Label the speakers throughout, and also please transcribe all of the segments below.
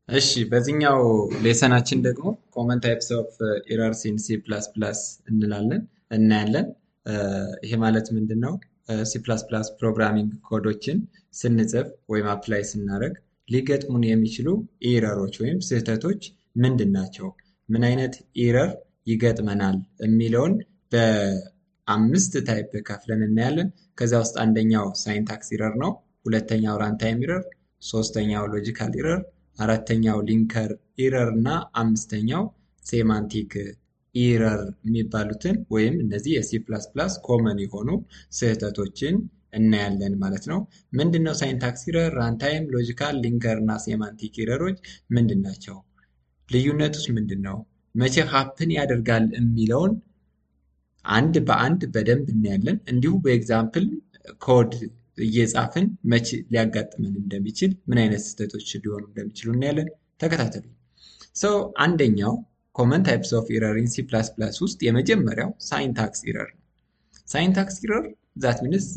Speaker 1: እሺ በዚህኛው ሌሰናችን ደግሞ ኮመን ታይፕስ ኦፍ ኤረርስ ኢን ሲ ፕላስ ፕላስ እናያለን። ይሄ ማለት ምንድን ነው? ሲ ፕላስ ፕላስ ፕሮግራሚንግ ኮዶችን ስንጽፍ ወይም አፕላይ ስናደርግ ሊገጥሙን የሚችሉ ኤረሮች ወይም ስህተቶች ምንድን ናቸው? ምን አይነት ኤረር ይገጥመናል የሚለውን በአምስት ታይፕ ከፍለን እናያለን። ከዚያ ውስጥ አንደኛው ሳይንታክስ ኤረር ነው። ሁለተኛው ራንታይም ኤረር፣ ሶስተኛው ሎጂካል ኤረር፣ አራተኛው ሊንከር ኢረር እና አምስተኛው ሴማንቲክ ኢረር የሚባሉትን ወይም እነዚህ የሲ ፕላስ ፕላስ ኮመን የሆኑ ስህተቶችን እናያለን ማለት ነው። ምንድነው ሳይንታክስ ኢረር፣ ራንታይም፣ ሎጂካል፣ ሊንከር እና ሴማንቲክ ኢረሮች ምንድን ናቸው? ልዩነቱስ ምንድን ነው? መቼ ሀፕን ያደርጋል የሚለውን አንድ በአንድ በደንብ እናያለን። እንዲሁ በኤግዛምፕል ኮድ እየጻፍን መቼ ሊያጋጥመን እንደሚችል ምን አይነት ስህተቶች ሊሆኑ እንደሚችሉ እናያለን። ተከታተሉ። አንደኛው ኮመን ታይፕስ ኦፍ ኢረር ኢን ሲ ፕላስ ፕላስ ውስጥ የመጀመሪያው ሳይንታክስ ኢረር ነው። ሳይንታክስ ኢረር ዛት ሚንስ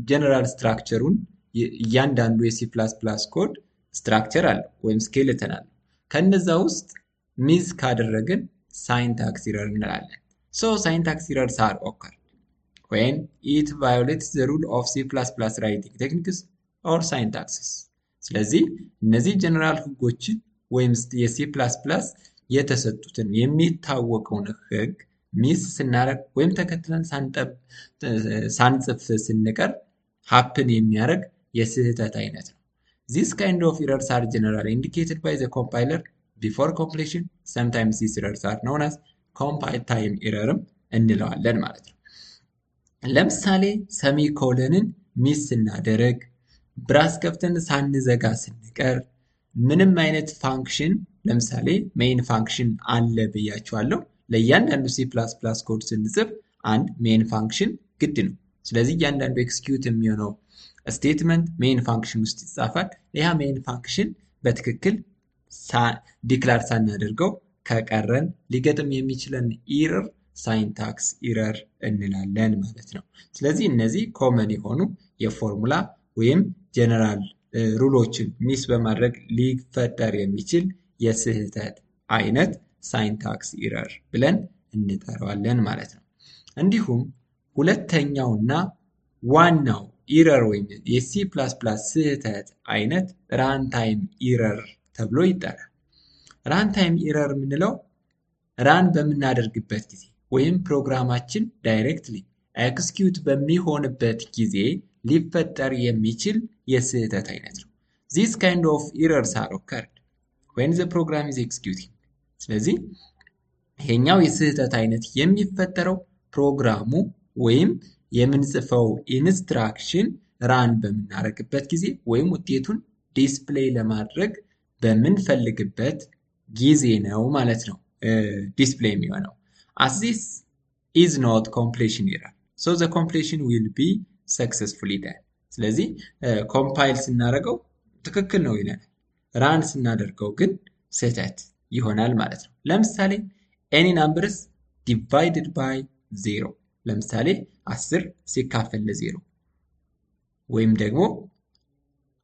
Speaker 1: ጀነራል ስትራክቸሩን እያንዳንዱ የሲ ፕላስ ፕላስ ኮድ ስትራክቸር አለው ወይም ስኬሌተን አለው። ከነዛ ውስጥ ሚስ ካደረግን ሳይንታክስ ኢረር እንላለን። ሳይንታክስ ኢረርስ አር ኦከር when it violates the rule of C++ writing techniques or syntaxes። ስለዚህ እነዚህ ጀነራል ህጎችን ወይም የሲ ፕላስ ፕላስ የተሰጡትን የሚታወቀውን ህግ ሚስ ስናደርግ ወይም ተከትለን ሳንጽፍ ስንቀር ሀፕን የሚያደርግ የስህተት አይነት ነው። This kind of errors are generally indicated by the compiler before completion. Sometimes these errors are known as compile time error እንለዋለን ማለት ነው። ለምሳሌ ሰሚኮለንን ሚስ ስናደርግ፣ ብራስ ከፍተን ሳንዘጋ ስንቀር፣ ምንም አይነት ፋንክሽን ለምሳሌ ሜይን ፋንክሽን አለ ብያችኋለሁ። ለእያንዳንዱ ሲ ፕላስ ፕላስ ኮድ ስንጽፍ አንድ ሜይን ፋንክሽን ግድ ነው። ስለዚህ እያንዳንዱ ኤክስኪዩት የሚሆነው ስቴትመንት ሜይን ፋንክሽን ውስጥ ይጻፋል። ያ ሜይን ፋንክሽን በትክክል ዲክላር ሳናደርገው ከቀረን ሊገጥም የሚችለን ኢረር ሳይንታክስ ኢረር እንላለን ማለት ነው። ስለዚህ እነዚህ ኮመን የሆኑ የፎርሙላ ወይም ጀነራል ሩሎችን ሚስ በማድረግ ሊፈጠር የሚችል የስህተት አይነት ሳይንታክስ ኢረር ብለን እንጠራዋለን ማለት ነው። እንዲሁም ሁለተኛውና ዋናው ኢረር ወይም የሲ ፕላስ ፕላስ ስህተት አይነት ራንታይም ኢረር ተብሎ ይጠራል። ራንታይም ኢረር የምንለው ራን በምናደርግበት ጊዜ ወይም ፕሮግራማችን ዳይሬክትሊ ኤክስኪዩት በሚሆንበት ጊዜ ሊፈጠር የሚችል የስህተት አይነት ነው። This kind of errors are occurred when the program is executing። ስለዚህ ይሄኛው የስህተት አይነት የሚፈጠረው ፕሮግራሙ ወይም የምንጽፈው ኢንስትራክሽን ራን በምናደርግበት ጊዜ ወይም ውጤቱን ዲስፕሌይ ለማድረግ በምንፈልግበት ጊዜ ነው ማለት ነው ዲስፕሌይ የሚሆነው። As this is not completion error, so the completion will be successfully done። ስለዚህ ኮምፓይል ስናደርገው ትክክል ነው ይለናል። ራን ስናደርገው ግን ስህተት ይሆናል ማለት ነው። ለምሳሌ any numbers divided by 0፣ ለምሳሌ 10 ሲካፈል ለ0 ወይም ደግሞ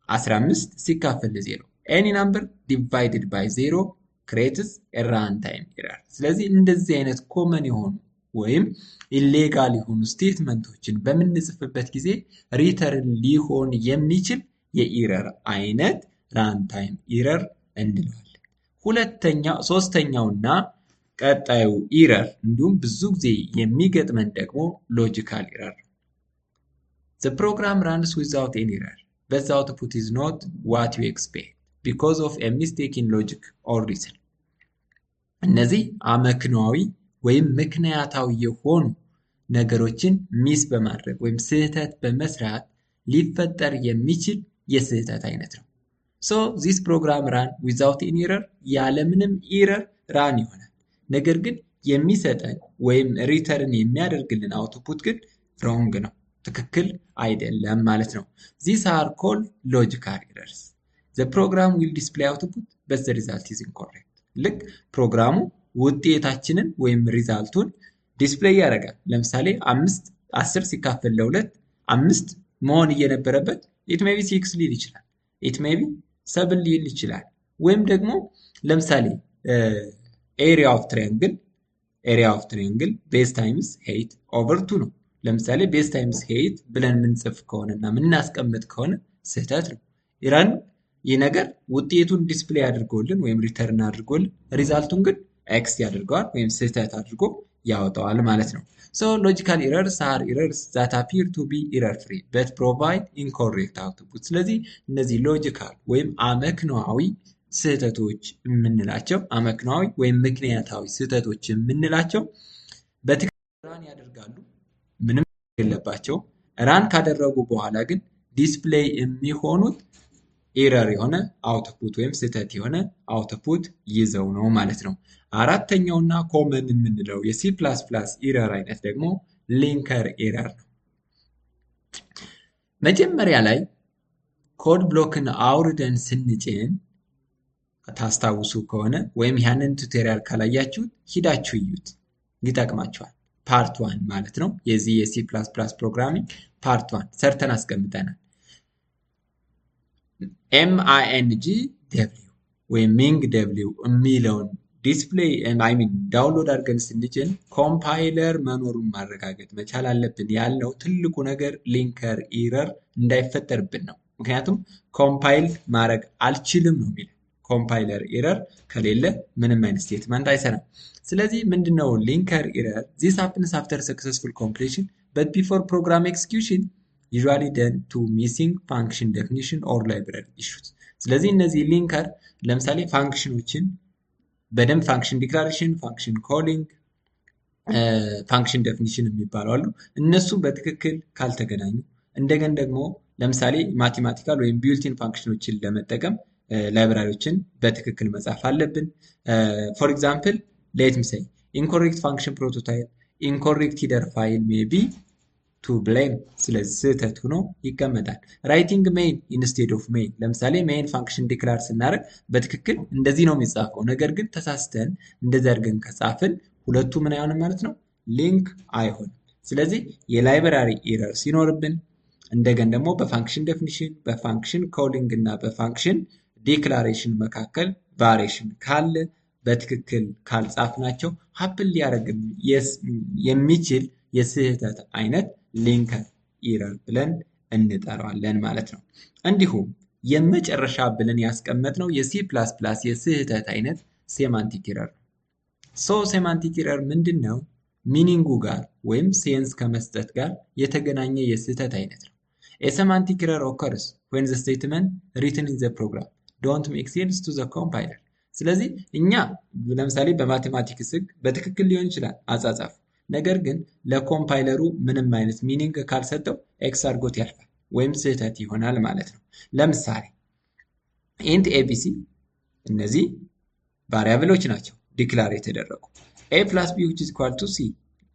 Speaker 1: 15 ሲካፈል ለ0። any number divided by 0 creates a runtime error። ስለዚህ እንደዚህ አይነት ኮመን የሆኑ ወይም ኢሌጋል የሆኑ ስቴትመንቶችን በምንጽፍበት ጊዜ ሪተርን ሊሆን የሚችል የኢረር አይነት ራንታይም ኢረር እንለዋለን። ሶስተኛውና ቀጣዩ ኢረር እንዲሁም ብዙ ጊዜ የሚገጥመን ደግሞ ሎጂካል ኢረር ነው። The program runs without any error, but the output is not what you expect because of a mistake in logic or reason። እነዚህ አመክንዮአዊ ወይም ምክንያታዊ የሆኑ ነገሮችን ሚስ በማድረግ ወይም ስህተት በመስራት ሊፈጠር የሚችል የስህተት አይነት ነው። this program run without any error ያለምንም ኢረር ራን ይሆናል። ነገር ግን የሚሰጠን ወይም ሪተርን የሚያደርግልን አውትፑት ግን ሮንግ ነው፣ ትክክል አይደለም ማለት ነው። these are called logical errors. The program will display output but the result is incorrect። ልክ ፕሮግራሙ ውጤታችንን ወይም ሪዛልቱን ዲስፕሌይ ያደርጋል። ለምሳሌ 10 ሲካፈል ለ2 5 መሆን እየነበረበት ኢት ሜይ ቢ 6 ሊል ይችላል፣ ኢት ሜይ ቢ 7 ሊል ይችላል፣ ወይም ደግሞ ለምሳሌ ኤሪያ ኦፍ ትሪያንግል ቤዝ ታይምስ ሄይት ኦቨር 2 ነው። ለምሳሌ ቤዝ ታይምስ ሄይት ብለን የምንጽፍ ከሆነ እና የምናስቀምጥ ከሆነ ስህተት ነው። ኢራን ይህ ነገር ውጤቱን ዲስፕሌይ አድርጎልን ወይም ሪተርን አድርጎልን ሪዛልቱን ግን ኤክስ ያደርገዋል ወይም ስህተት አድርጎ ያወጣዋል ማለት ነው። ሶ ሎጂካል ኢረርስ አር ኢረርስ ዛት አፒር ቱ ቢ ኢረር ፍሪ በት ፕሮቫይድ ኢንኮሬክት አውትፑት። ስለዚህ እነዚህ ሎጂካል ወይም አመክንዮአዊ ስህተቶች የምንላቸው አመክንዮአዊ ወይም ምክንያታዊ ስህተቶች የምንላቸው በትክክል ራን ያደርጋሉ፣ ምንም የለባቸው። ራን ካደረጉ በኋላ ግን ዲስፕሌይ የሚሆኑት ኤረር የሆነ አውትፑት ወይም ስህተት የሆነ አውትፑት ይዘው ነው ማለት ነው። አራተኛውና ኮመን የምንለው የሲ ፕላስ ፕላስ ኤረር አይነት ደግሞ ሊንከር ኤረር ነው። መጀመሪያ ላይ ኮድ ብሎክን አውርደን ስንጭን ታስታውሱ ከሆነ ወይም ያንን ቱቶሪያል ካላያችሁት ሂዳችሁ እዩት፣ ይጠቅማችኋል። ፓርት 1 ማለት ነው። የዚህ የሲ ፕላስ ፕላስ ፕሮግራሚንግ ፓርት 1 ሰርተን አስቀምጠናል። MING W ወይም ሚንግ W የሚለውን ዲስፕሌይ ዳውንሎድ አድርገን ስንጭን ኮምፓይለር መኖሩን ማረጋገጥ መቻል አለብን። ያልነው ትልቁ ነገር ሊንከር ኢረር እንዳይፈጠርብን ነው። ምክንያቱም ኮምፓይል ማድረግ አልችልም ነው የሚለው። ኮምፓይለር ኢረር ከሌለ ምንም አይነት ስቴትመንት አይሰራም። ስለዚህ ምንድነው ሊንከር ኢረር? ዚስ ሃፕንስ አፍተር ሰክሰስፉል ኮምፕሊሽን በት ቢፎር ፕሮግራም ኤክስኪዩሽን usually done to missing function definition or library issues። ስለዚህ እነዚህ ሊንከር ለምሳሌ ፋንክሽኖችን በደንብ ፋንክሽን ዲክላሬሽን፣ ፋንክሽን ኮሊንግ፣ ፋንክሽን ዴፊኒሽን የሚባሉ አሉ። እነሱ በትክክል ካልተገናኙ እንደገን ደግሞ ለምሳሌ ማቴማቲካል ወይም ቢልቲን ፋንክሽኖችን ለመጠቀም ላይብራሪዎችን በትክክል መጻፍ አለብን። ፎር ኤግዛምፕል ሌት ሚ ሴይ ኢንኮሬክት ፋንክሽን ፕሮቶታይፕ ኢንኮሬክት ሂደር ፋይል ሜይ ቢ ቱ ብሌም። ስለዚህ ስህተት ሆኖ ይቀመጣል። ራይቲንግ ሜይን ኢንስቴድ ኦፍ ሜይን፣ ለምሳሌ ሜይን ፋንክሽን ዲክላር ስናደርግ በትክክል እንደዚህ ነው የሚጻፈው። ነገር ግን ተሳስተን እንደዚህ አድርገን ከጻፍን ሁለቱ ምን አይሆንም ማለት ነው፣ ሊንክ አይሆንም። ስለዚህ የላይብራሪ ኤረር ሲኖርብን እንደገን ደግሞ በፋንክሽን ዴፊኒሽን፣ በፋንክሽን ኮሊንግ እና በፋንክሽን ዲክላሬሽን መካከል ቫሪዬሽን ካለ በትክክል ካልጻፍናቸው ሀፕን ሊያደርግ የሚችል የስህተት አይነት ሊንከር ኢረር ብለን እንጠራዋለን ማለት ነው። እንዲሁም የመጨረሻ ብለን ያስቀመጥነው የሲ ፕላስ ፕላስ የስህተት አይነት ሴማንቲክ ኢረር ነው። ሶ ሴማንቲክ ኢረር ምንድን ነው? ሚኒንጉ ጋር ወይም ሴንስ ከመስጠት ጋር የተገናኘ የስህተት አይነት ነው። የሴማንቲክ ኢረር ኦከርስ when the statement written in the program don't make sense to the compiler። ስለዚህ እኛ ለምሳሌ በማቴማቲክስ ህግ በትክክል ሊሆን ይችላል አጻጻፉ፣ ነገር ግን ለኮምፓይለሩ ምንም አይነት ሚኒንግ ካልሰጠው ኤክስ አድርጎት ያልፋል ወይም ስህተት ይሆናል ማለት ነው። ለምሳሌ ኢንት ኤቢሲ እነዚህ ቫሪያብሎች ናቸው ዲክላር የተደረጉ። ኤ ፕላስ ቢ which is equal to ሲ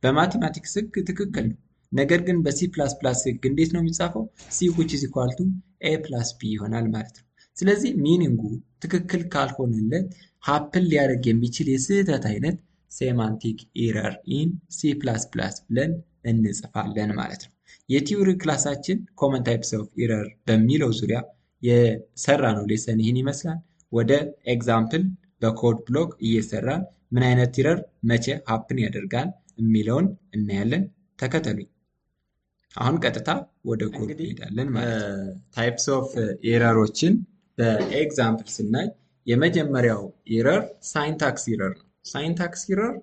Speaker 1: በማቴማቲክስ ህግ ትክክል ነው። ነገር ግን በሲ ፕላስ ፕላስ ህግ እንዴት ነው የሚጻፈው? ሲ which is equal to ኤ ፕላስ ቢ ይሆናል ማለት ነው። ስለዚህ ሚኒንጉ ትክክል ካልሆነለት ሀፕን ሊያደርግ የሚችል የስህተት አይነት ሴማንቲክ ኢረር ኢን ሲ ፕላስ ፕላስ ብለን እንጽፋለን ማለት ነው። የቲዮሪ ክላሳችን ኮመን ታይፕስ ኦፍ ኢረር በሚለው ዙሪያ የሰራ ነው ሌሰን ይህን ይመስላል። ወደ ኤግዛምፕል በኮድ ብሎክ እየሰራን ምን አይነት ኢረር መቼ ሀፕን ያደርጋል የሚለውን እናያለን። ተከተሉኝ። አሁን ቀጥታ ወደ ኮድ እንሄዳለን ማለት ነው። ታይፕስ ኦፍ ኢረሮችን በኤግዛምፕል ስናይ የመጀመሪያው ኢረር ሳይንታክስ ኢረር ነው። ሳይንታክስ ኢረር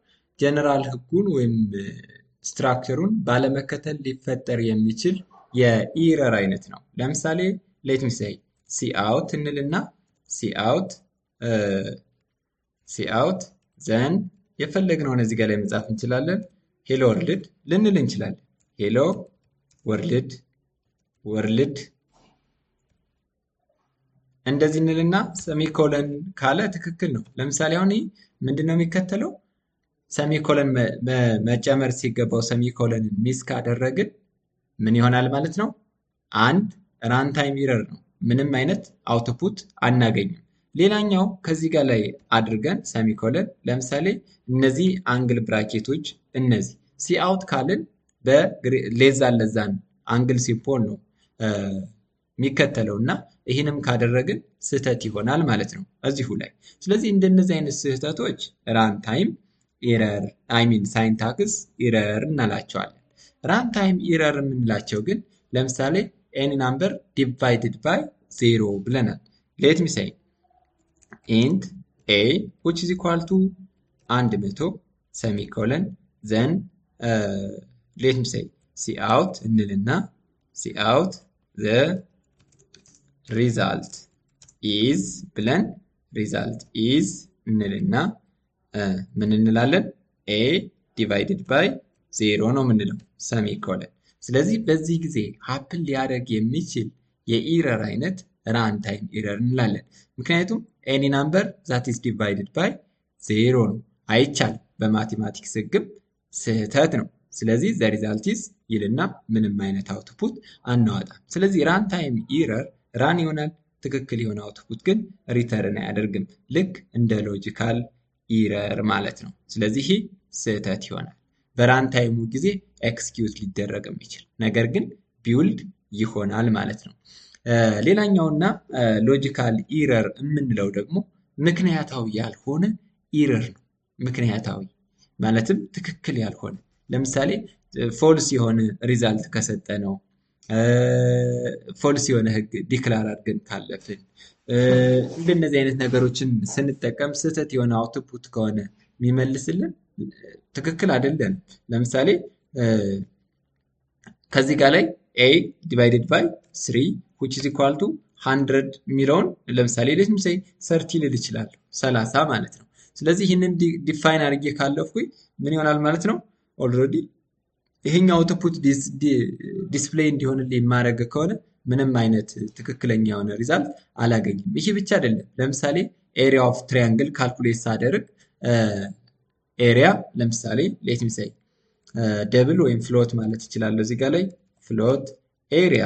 Speaker 1: ጀነራል ህጉን ወይም ስትራክቸሩን ባለመከተል ሊፈጠር የሚችል የኢረር አይነት ነው። ለምሳሌ ሌት ሚ ሴይ ሲአውት እንልና ሲአውት ዘን የፈለግነውን እዚህ ጋር ላይ መጻፍ እንችላለን። ሄሎ ወርልድ ልንል እንችላለን። ሄሎ ወርልድ እንደዚህ እንልና ሰሚኮለን ካለ ትክክል ነው። ለምሳሌ አሁን ምንድነው የሚከተለው? ሰሚኮለን መጨመር ሲገባው ሰሚኮለን ሚስ ካደረግን ምን ይሆናል ማለት ነው? አንድ ራንታይም ኢረር ነው። ምንም አይነት አውትፑት አናገኝም። ሌላኛው ከዚህ ጋር ላይ አድርገን ሰሚኮለን ለምሳሌ እነዚህ አንግል ብራኬቶች እነዚህ ሲአውት ካልን በሌዛን አንግል ሲምቦል ነው የሚከተለው እና ይህንም ካደረግን ስህተት ይሆናል ማለት ነው እዚሁ ላይ። ስለዚህ እንደነዚህ አይነት ስህተቶች ራን ታይም ኢረር ሳይንታክስ ኢረር እንላቸዋለን። ራን ታይም ኢረር የምንላቸው ግን ለምሳሌ ኤኒ ናምበር ዲቫይድድ ባይ 0 ብለናል። ሌት ሚ ሴይ ኢንት ኤ which is equal to 100 ሴሚኮለን ዘን ሌት ሚ ሴይ cout እንልና cout the result is ብለን result is እንልና ምን እንላለን? a divided by 0 ነው የምንለው ሴሚኮለን። ስለዚህ በዚህ ጊዜ ሀፕን ሊያደርግ የሚችል የኢረር አይነት ራን ታይም ኢረር እንላለን። ምክንያቱም ኤኒ ናምበር ዛት ኢዝ ዲቫይድድ ባይ 0 ነው። አይቻልም። በማቴማቲክስ ህግም ስህተት ነው። ስለዚህ ዘ ሪዛልት ኢዝ ይልና ምንም አይነት አውትፑት አናወጣም። ስለዚህ ራን ታይም ኢረር ራን ይሆናል፣ ትክክል የሆነ አውትፑት ግን ሪተርን አያደርግም። ልክ እንደ ሎጂካል ኢረር ማለት ነው። ስለዚህ ይህ ስህተት ይሆናል። በራን ታይሙ ጊዜ ኤክስኪዩት ሊደረግ የሚችል ነገር ግን ቢውልድ ይሆናል ማለት ነው። ሌላኛውና ሎጂካል ኢረር የምንለው ደግሞ ምክንያታዊ ያልሆነ ኢረር ነው። ምክንያታዊ ማለትም ትክክል ያልሆነ ለምሳሌ ፎልስ የሆነ ሪዛልት ከሰጠ ነው። ፎልስ የሆነ ህግ ዲክላር አድርገን ካለፍን እንደነዚህ አይነት ነገሮችን ስንጠቀም ስህተት የሆነ አውትፑት ከሆነ የሚመልስልን ትክክል አይደለም። ለምሳሌ ከዚህ ጋር ላይ a divided by 3 which is equal to 100 የሚለውን ለምሳሌ ሌት ሚ ሴይ 30 ልል እችላለሁ 30 ማለት ነው። ስለዚህ ይህንን ዲፋይን አድርጌ ካለፍኩኝ ምን ይሆናል ማለት ነው? ኦልሬዲ ይሄኛው አውትፑት ዲስፕሌይ እንዲሆንልኝ የማደርግ ከሆነ ምንም አይነት ትክክለኛ የሆነ ሪዛልት አላገኝም። ይሄ ብቻ አይደለም። ለምሳሌ ኤሪያ ኦፍ ትራያንግል ካልኩሌት ሳደርግ ኤሪያ ለምሳሌ ሌት ሚ ሴይ ደብል ወይም ፍሎት ማለት ይችላል። እዚህ ጋር ላይ ፍሎት ኤሪያ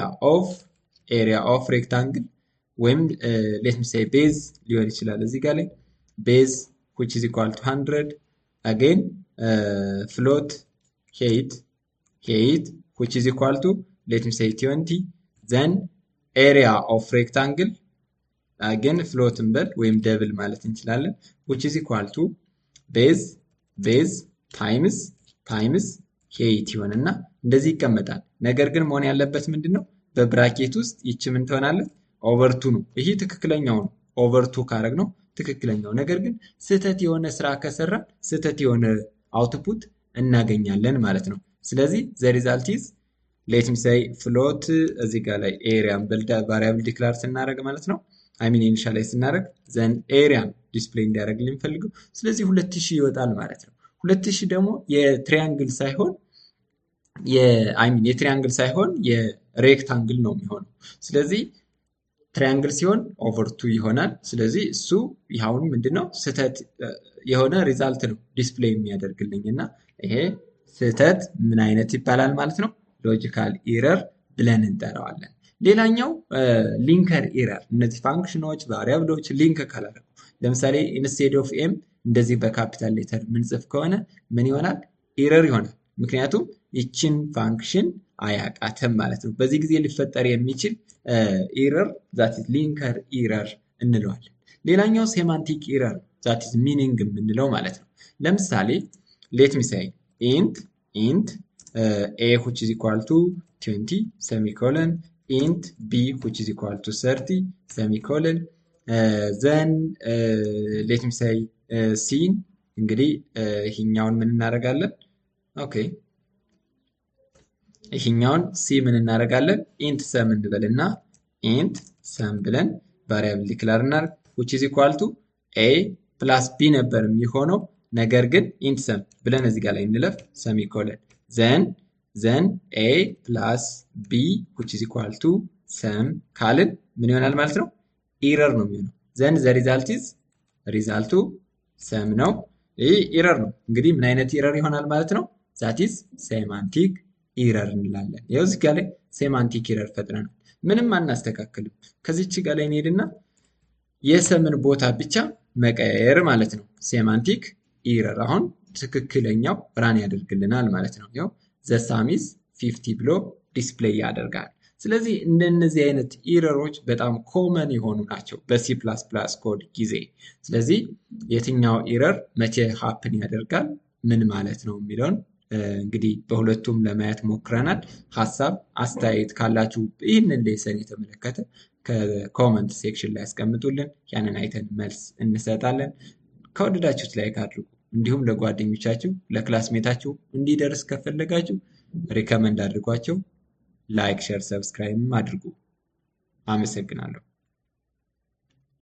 Speaker 1: ኦፍ ሬክታንግል ወይም ሌት ሚ ሴይ ቤዝ ሊሆን ይችላል። እዚህ ጋር ላይ ቤዝ which is equal to 100 again float height which is equal to let me say 20 then area of rectangle again float እንበል ወይም ደብል ማለት እንችላለን which is equal to base times height ይሆንና እንደዚህ ይቀመጣል። ነገር ግን መሆን ያለበት ምንድነው? በብራኬት ውስጥ ይቺ ምን ትሆናለች? ኦቨር 2 ነው። ይሄ ትክክለኛው ነው። ኦቨር 2 ካደረግነው ትክክለኛው። ነገር ግን ስህተት የሆነ ስራ ከሰራ ስህተት የሆነ አውትፑት እናገኛለን ማለት ነው። ስለዚህ ዘ ሪዛልት ኢዝ ሌት ሚ ሴይ ፍሎት እዚህ ጋር ላይ ኤሪያን ቫሪያብል ዲክላር ስናደርግ ማለት ነው ኢኒሻላይዝ ስናደርግ ዘን ኤሪያን ዲስፕሌይ እንዲያደርግልን እንፈልገው። ስለዚህ 2000 ይወጣል ማለት ነው። 2000 ደግሞ የትሪያንግል ሳይሆን የሬክታንግል ነው የሚሆነው። ስለዚህ ትራያንግል ሲሆን ኦቨር 2 ይሆናል። ስለዚህ እሱ ይሁን ምንድነው ስህተት የሆነ ሪዛልት ነው ዲስፕሌይ የሚያደርግልኝና ይሄ ስህተት ምን አይነት ይባላል ማለት ነው? ሎጂካል ኢረር ብለን እንጠራዋለን። ሌላኛው ሊንከር ኢረር። እነዚህ ፋንክሽኖች ቫሪያብሎች ሊንክ ካላደረጉ ለምሳሌ ኢንስቴድ ኦፍ ኤም እንደዚህ በካፒታል ሌተር ምንጽፍ ከሆነ ምን ይሆናል? ኢረር ይሆናል። ምክንያቱም ይችን ፋንክሽን አያቃተም ማለት ነው። በዚህ ጊዜ ሊፈጠር የሚችል ኢረር ዛት ኢዝ ሊንከር ኢረር እንለዋለን። ሌላኛው ሴማንቲክ ኢረር ዛት ኢዝ ሚኒንግ የምንለው ማለት ነው። ለምሳሌ ሌት ሚ ሴይ ኢንት a which is equal to 20 semicolon int b which is equal to 30 semicolon then let me say c እንግዲህ ይሄኛውን ምን እናደርጋለን? ኦኬ ይሄኛውን c ምን እናደርጋለን? int sum እንበልና int sum ብለን ቫሪያብል ዲክላር እናደርግ which is equal to a plus b ነበር የሚሆነው። ነገር ግን int sum ብለን እዚህ ጋር ላይ እንለፍ semicolon then a plus b which is equal to sum ካልን ምን ይሆናል ማለት ነው? ኢረር ነው የሚሆነው። then the result is ሪዛልቱ sum ነው። ይህ ኢረር ነው። እንግዲህ ምን አይነት ኢረር ይሆናል ማለት ነው? that is semantic ኢረር እንላለን። ይኸው እዚህ ጋር ላይ ሴማንቲክ ኢረር ፈጥረናል። ምንም አናስተካክልም። ከዚህች ጋር ላይ እንሄድና የሰምን ቦታ ብቻ መቀየር ማለት ነው። ሴማንቲክ ኢረር አሁን ትክክለኛው ራን ያደርግልናል ማለት ነው። ይኸው the sum is 50 ብሎ ዲስፕሌይ ያደርጋል። ስለዚህ እንደነዚህ አይነት ኢረሮች በጣም ኮመን የሆኑ ናቸው በሲ ፕላስ ፕላስ ኮድ ጊዜ። ስለዚህ የትኛው ኢረር መቼ ሀፕን ያደርጋል ምን ማለት ነው የሚለውን እንግዲህ በሁለቱም ለማየት ሞክረናል። ሀሳብ አስተያየት ካላችሁ ይህንን ሌሰን የተመለከተ ከኮመንት ሴክሽን ላይ ያስቀምጡልን። ያንን አይተን መልስ እንሰጣለን። ከወደዳችሁት ላይክ አድርጉ። እንዲሁም ለጓደኞቻችሁ ለክላስሜታችሁ እንዲደርስ ከፈለጋችሁ ሪከመንድ አድርጓቸው። ላይክ፣ ሼር፣ ሰብስክራይብ አድርጉ። አመሰግናለሁ።